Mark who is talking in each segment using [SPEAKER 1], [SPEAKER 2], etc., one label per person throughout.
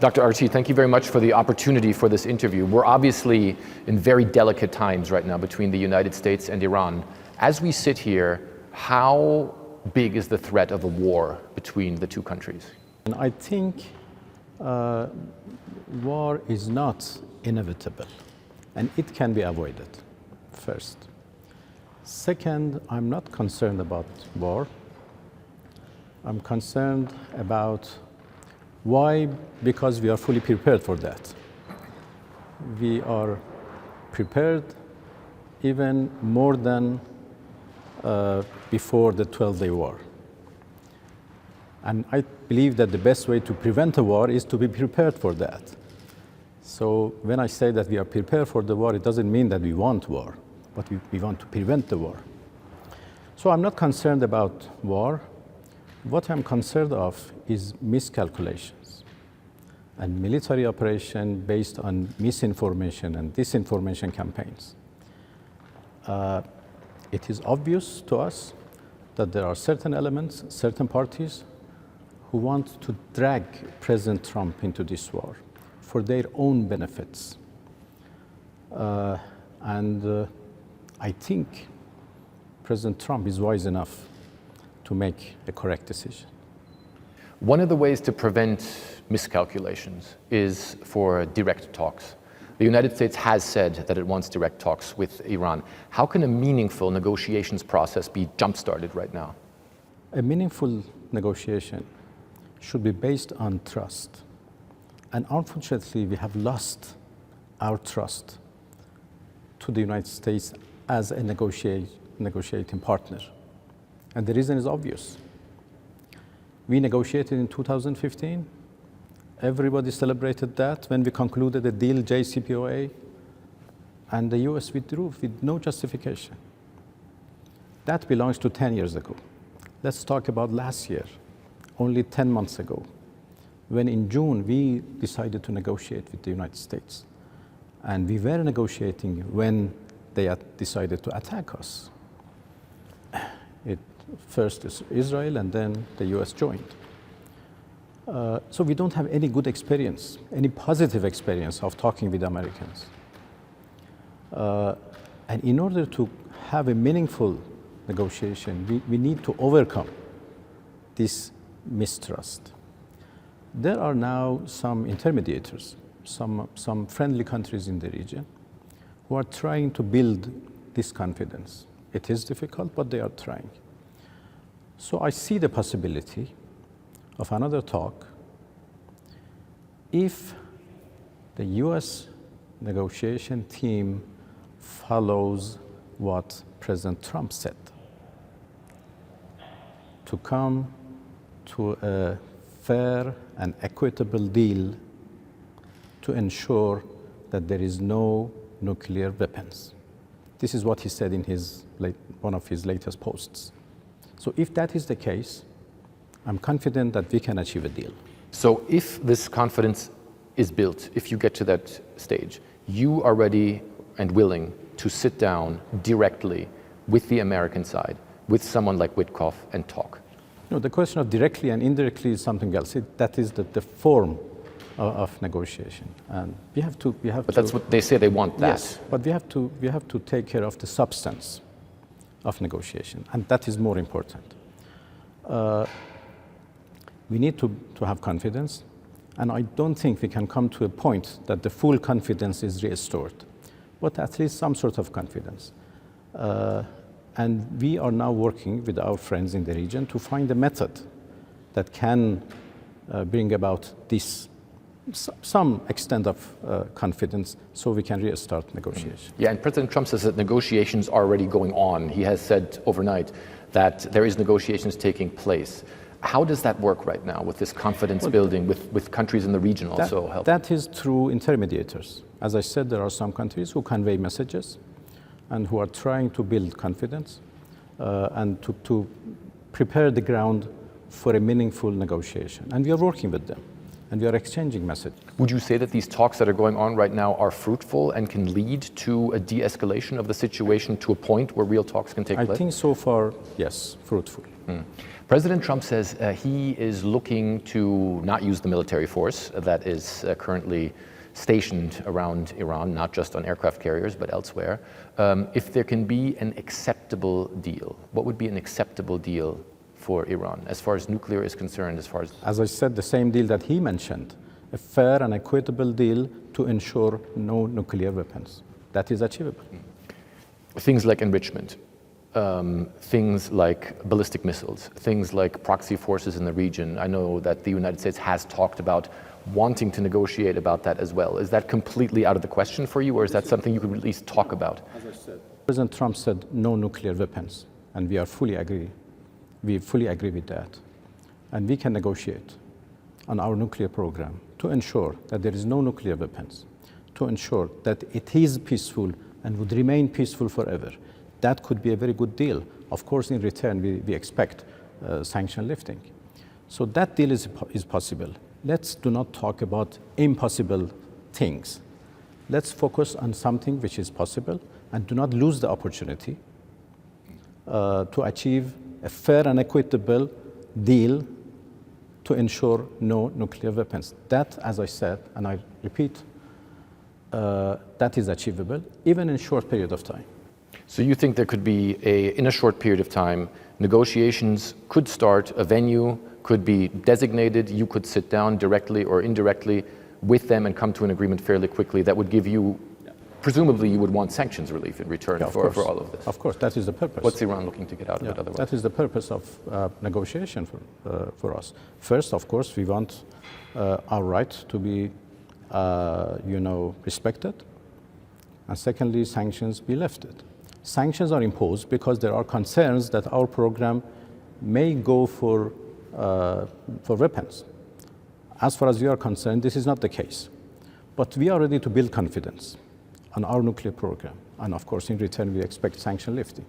[SPEAKER 1] Dr. Arghchi, thank you very much for the opportunity for this interview. We're obviously in very delicate times right now between the United States and Iran. As we sit here, how big is the threat of a war between the two countries?
[SPEAKER 2] I think war is not inevitable, and it can be avoided, first. Second, I'm not concerned about war. I'm concerned about why, because we are fully prepared for that. We are prepared even more than before the 12-day war. And I believe that the best way to prevent a war is to be prepared for that. So when I say that we are prepared for the war, it doesn't mean that we want war, but we want to prevent the war. So I'm not concerned about war. What I'm concerned of is miscalculations and military operation based on misinformation and disinformation campaigns. It is obvious to us that there are certain elements, certain parties who want to drag President Trump into this war for their own benefits. I think President Trump is wise enough to make a correct decision.
[SPEAKER 1] One of the ways to prevent miscalculations is for direct talks. The United States has said that it wants direct talks with Iran. How can a meaningful negotiations process be jump-started right now?
[SPEAKER 2] A meaningful negotiation should be based on trust. And unfortunately, we have lost our trust to the United States as a negotiating partner. And the reason is obvious. We negotiated in 2015. Everybody celebrated that when we concluded the deal, JCPOA, and the US withdrew with no justification. That belongs to 10 years ago. Let's talk about last year, only 10 months ago, when in June we decided to negotiate with the United States. And we were negotiating when they had decided to attack us. First is Israel, and then the US joined. So we don't have any good experience, any positive experience of talking with Americans. And in order to have a meaningful negotiation, we need to overcome this mistrust. There are now some intermediators, some friendly countries in the region who are trying to build this confidence. It is difficult, but they are trying. So I see the possibility of another talk if the US negotiation team follows what President Trump said, to come to a fair and equitable deal to ensure that there is no nuclear weapons. This is what he said in one of his latest posts. So if that is the case, I'm confident that we can achieve a deal.
[SPEAKER 1] So if this confidence is built, if you get to that stage, you are ready and willing to sit down directly with the American side, with someone like Witkoff, and talk?
[SPEAKER 2] No, the question of directly and indirectly is something else. That is the form of negotiation, and we have to.
[SPEAKER 1] But that's what they say. They want that.
[SPEAKER 2] Yes, but we have to take care of the substance of negotiation, and that is more important. We need to have confidence, and I don't think we can come to a point that the full confidence is restored, but at least some sort of confidence. And we are now working with our friends in the region to find a method that can bring about this some extent of confidence so we can restart negotiations.
[SPEAKER 1] Yeah, and President Trump says that negotiations are already going on. He has said overnight that there is negotiations taking place. How does that work right now with this confidence building, with countries in the region also helping?
[SPEAKER 2] That is through intermediators. As I said, there are some countries who convey messages and who are trying to build confidence and to prepare the ground for a meaningful negotiation. And we are working with them, and we are exchanging messages.
[SPEAKER 1] Would you say that these talks that are going on right now are fruitful and can lead to a de-escalation of the situation to a point where real talks can take place?
[SPEAKER 2] I think so far, yes, fruitful.
[SPEAKER 1] President Trump says he is looking to not use the military force that is currently stationed around Iran, not just on aircraft carriers, but elsewhere. If there can be an acceptable deal, what would be an acceptable deal for Iran, as far as nuclear is concerned,
[SPEAKER 2] As I said, the same deal that he mentioned, a fair and equitable deal to ensure no nuclear weapons. That is achievable.
[SPEAKER 1] Things like enrichment, things like ballistic missiles, things like proxy forces in the region. I know that the United States has talked about wanting to negotiate about that as well. Is that completely out of the question for you, or is that something you could at least talk about?
[SPEAKER 2] As I said, President Trump said no nuclear weapons, and we fully agree with that. And we can negotiate on our nuclear program to ensure that there is no nuclear weapons, to ensure that it is peaceful and would remain peaceful forever. That could be a very good deal. Of course, in return, we expect sanction lifting. So that deal is possible. Let's do not talk about impossible things. Let's focus on something which is possible and do not lose the opportunity to achieve a fair and equitable deal to ensure no nuclear weapons. That, as I said, and I repeat, that is achievable, even in a short period of time.
[SPEAKER 1] So you think there could be, in a short period of time, negotiations could start, a venue could be designated, you could sit down directly or indirectly with them and come to an agreement fairly quickly that would give you, presumably you would want sanctions relief in return for all of this.
[SPEAKER 2] Of course, that is the purpose.
[SPEAKER 1] What's Iran looking to get out of it otherwise?
[SPEAKER 2] That is the purpose of negotiation for us. First, of course, we want our right to be respected. And secondly, sanctions be lifted. Sanctions are imposed because there are concerns that our program may go for weapons. As far as we are concerned, this is not the case. But we are ready to build confidence on our nuclear program. And of course, in return, we expect sanction lifting.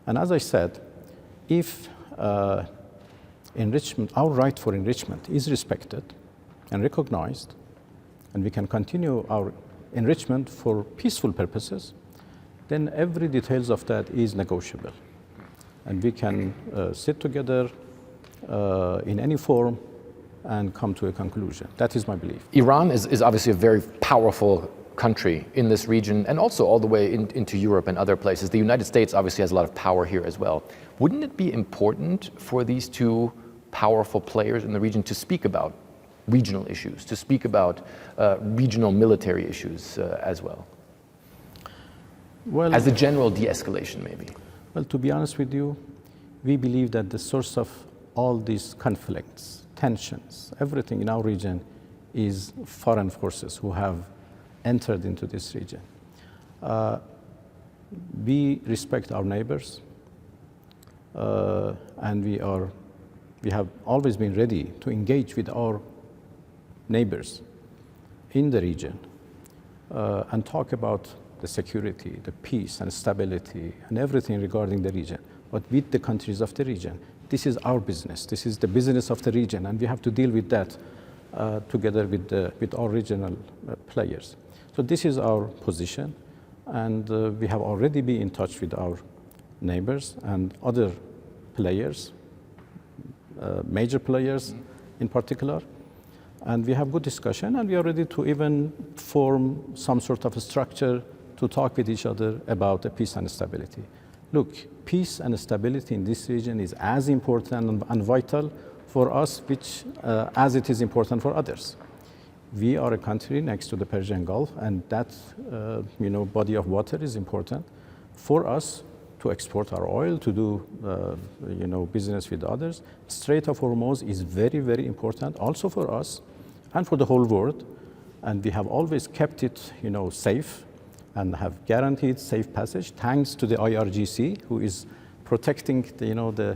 [SPEAKER 2] And as I said, if enrichment, our right for enrichment is respected and recognized, and we can continue our enrichment for peaceful purposes, then every details of that is negotiable. And we can sit together in any form and come to a conclusion. That is my belief.
[SPEAKER 1] Iran is obviously a very powerful country in this region and also all the way into Europe and other places. The United States obviously has a lot of power here as well. Wouldn't it be important for these two powerful players in the region to speak about regional issues, to speak about regional military issues as well?
[SPEAKER 2] Well,
[SPEAKER 1] as a general de-escalation, maybe.
[SPEAKER 2] Well, to be honest with you, we believe that the source of all these conflicts, tensions, everything in our region is foreign forces who have entered into this region. We respect our neighbors, and we have always been ready to engage with our neighbors in the region and talk about the security, the peace and stability and everything regarding the region, but with the countries of the region. This is our business. This is the business of the region, and we have to deal with that together with our regional players. So this is our position, and we have already been in touch with our neighbors and other players, major players in particular, and we have good discussion, and we are ready to even form some sort of a structure to talk with each other about the peace and stability. Look, peace and stability in this region is as important and vital for us as it is important for others. We are a country next to the Persian Gulf, and that body of water is important for us to export our oil, to do business with others. Strait of Hormuz is very, very important also for us and for the whole world, and we have always kept it safe and have guaranteed safe passage thanks to the IRGC, who is protecting the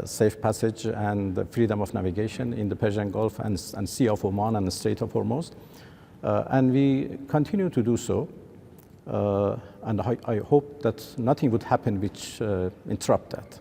[SPEAKER 2] safe passage and the freedom of navigation in the Persian Gulf and Sea of Oman and the Strait of Hormuz. And we continue to do so. And I hope that nothing would happen which interrupt that.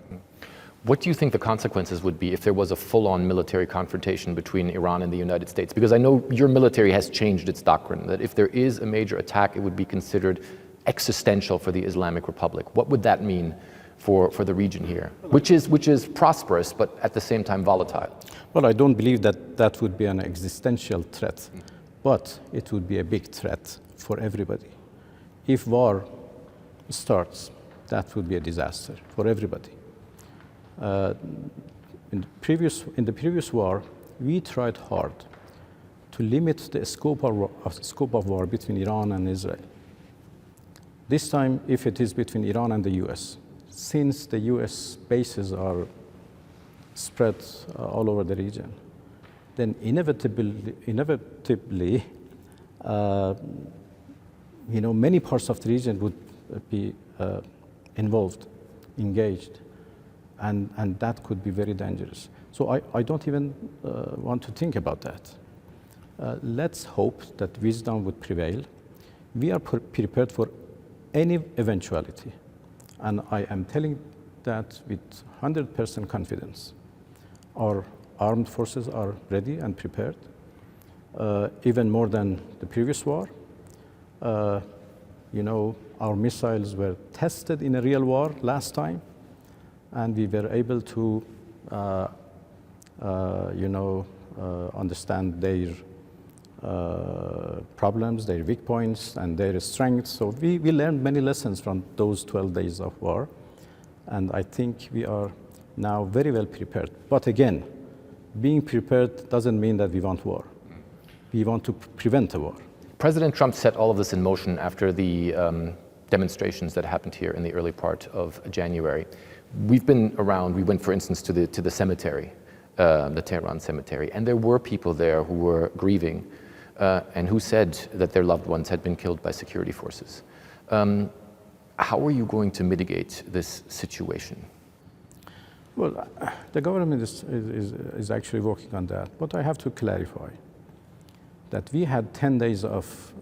[SPEAKER 1] What do you think the consequences would be if there was a full-on military confrontation between Iran and the United States? Because I know your military has changed its doctrine, that if there is a major attack, it would be considered existential for the Islamic Republic. What would that mean for the region here, which is prosperous, but at the same time volatile?
[SPEAKER 2] Well, I don't believe that that would be an existential threat, but it would be a big threat for everybody. If war starts, that would be a disaster for everybody. In the previous war, we tried hard to limit the scope of war between Iran and Israel. This time, if it is between Iran and the US, since the US bases are spread all over the region, then inevitably many parts of the region would be involved, engaged, and that could be very dangerous. So I don't even want to think about that. Let's hope that wisdom would prevail. We are prepared for any eventuality, and I am telling that with 100% confidence. Our armed forces are ready and prepared, even more than the previous war. Our missiles were tested in a real war last time, and we were able to, understand their problems, their weak points, and their strengths. So we learned many lessons from those 12 days of war, and I think we are now very well prepared. But again, being prepared doesn't mean that we want war. We want to prevent a war.
[SPEAKER 1] President Trump set all of this in motion after the demonstrations that happened here in the early part of January. We've been around. We went, for instance, to the cemetery, the Tehran cemetery, and there were people there who were grieving and who said that their loved ones had been killed by security forces. How are you going to mitigate this situation?
[SPEAKER 2] Well, the government is actually working on that, but I have to clarify that we had 10 days of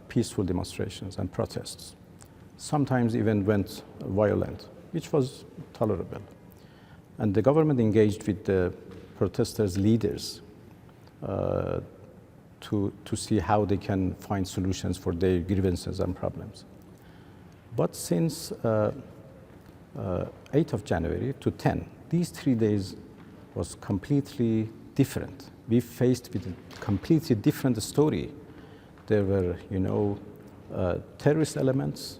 [SPEAKER 2] peaceful demonstrations and protests, sometimes even went violent, which was tolerable. And the government engaged with the protesters' leaders to see how they can find solutions for their grievances and problems. But since 8th of January to 10, these 3 days was completely different. We faced with a completely different story. There were, terrorist elements,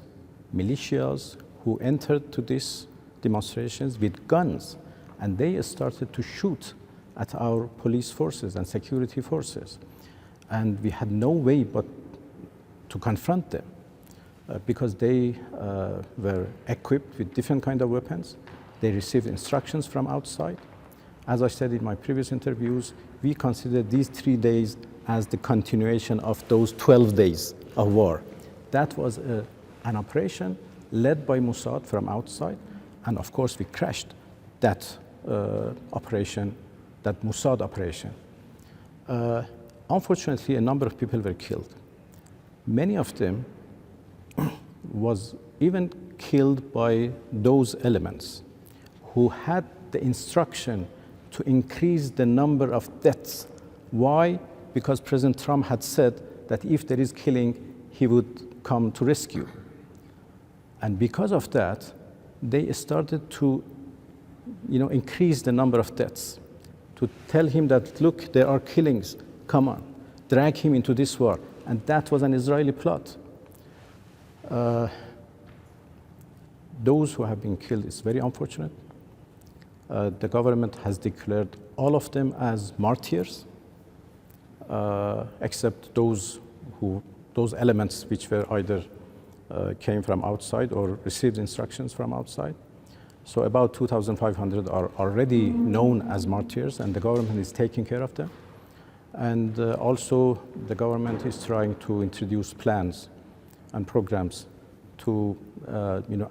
[SPEAKER 2] militias who entered to these demonstrations with guns, and they started to shoot at our police forces and security forces. And we had no way but to confront them because they were equipped with different kind of weapons. They received instructions from outside. As I said in my previous interviews, we consider these 3 days as the continuation of those 12 days of war. That was an operation led by Mossad from outside, and of course we crashed that operation, that Mossad operation. Unfortunately, a number of people were killed. Many of them was even killed by those elements who had the instruction to increase the number of deaths. Why? Because President Trump had said that if there is killing, he would come to rescue. And because of that, they started to increase the number of deaths, to tell him that, look, there are killings, come on, drag him into this war. And that was an Israeli plot. Those who have been killed is very unfortunate. The government has declared all of them as martyrs, except those elements which were either came from outside or received instructions from outside. So about 2,500 are already known as martyrs, and the government is taking care of them. And also, the government is trying to introduce plans and programs to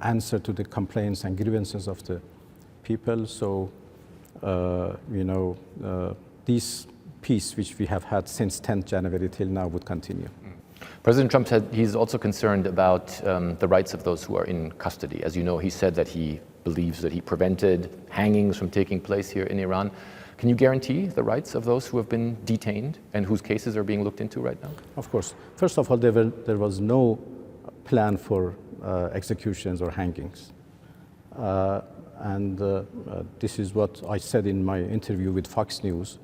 [SPEAKER 2] answer to the complaints and grievances of the people. So, this peace which we have had since 10th January till now would continue.
[SPEAKER 1] President Trump said he's also concerned about the rights of those who are in custody. As you know, he said that he believes that he prevented hangings from taking place here in Iran. Can you guarantee the rights of those who have been detained and whose cases are being looked into right now?
[SPEAKER 2] Of course. First of all, there was no plan for executions or hangings. This is what I said in my interview with Fox News.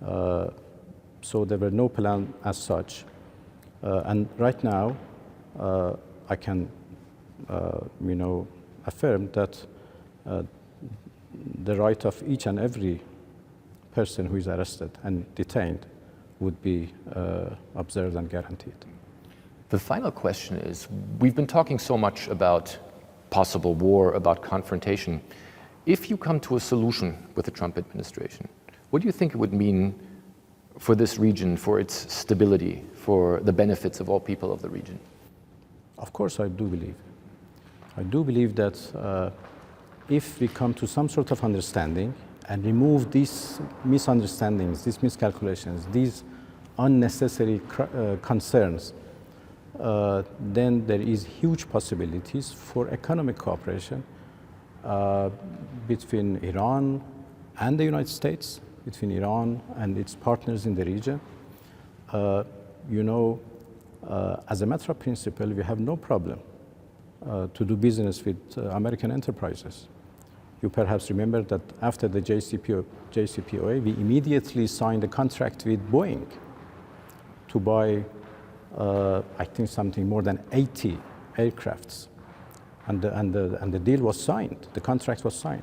[SPEAKER 2] So there were no plan as such. And right now, I can, affirm that the right of each and every person who is arrested and detained would be observed and guaranteed.
[SPEAKER 1] The final question is, we've been talking so much about possible war, about confrontation. If you come to a solution with the Trump administration, what do you think it would mean for this region, for its stability, for the benefits of all people of the region?
[SPEAKER 2] Of course, I do believe. I do believe that if we come to some sort of understanding and remove these misunderstandings, these miscalculations, these unnecessary concerns, then there is huge possibilities for economic cooperation between Iran and the United States, between Iran and its partners in the region. As a matter of principle, we have no problem to do business with American enterprises. You perhaps remember that after the JCPOA, we immediately signed a contract with Boeing to buy, I think, something more than 80 aircrafts. And the deal was signed, the contract was signed.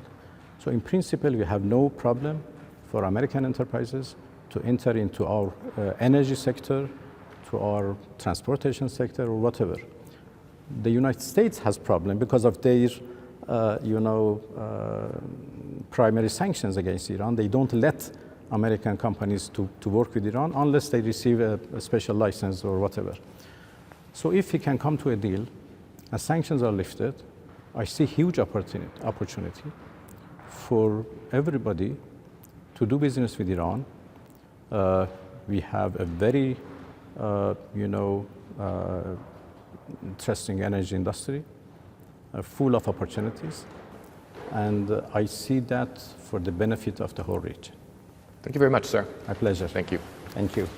[SPEAKER 2] So in principle, we have no problem for American enterprises to enter into our energy sector, to our transportation sector, or whatever. The United States has problem because of their, primary sanctions against Iran. They don't let American companies to work with Iran unless they receive a special license or whatever. So if we can come to a deal and sanctions are lifted, I see huge opportunity for everybody to do business with Iran. We have a very, interesting energy industry, full of opportunities, and I see that for the benefit of the whole region.
[SPEAKER 1] Thank you very much, sir.
[SPEAKER 2] My pleasure.
[SPEAKER 1] Thank you.
[SPEAKER 2] Thank you.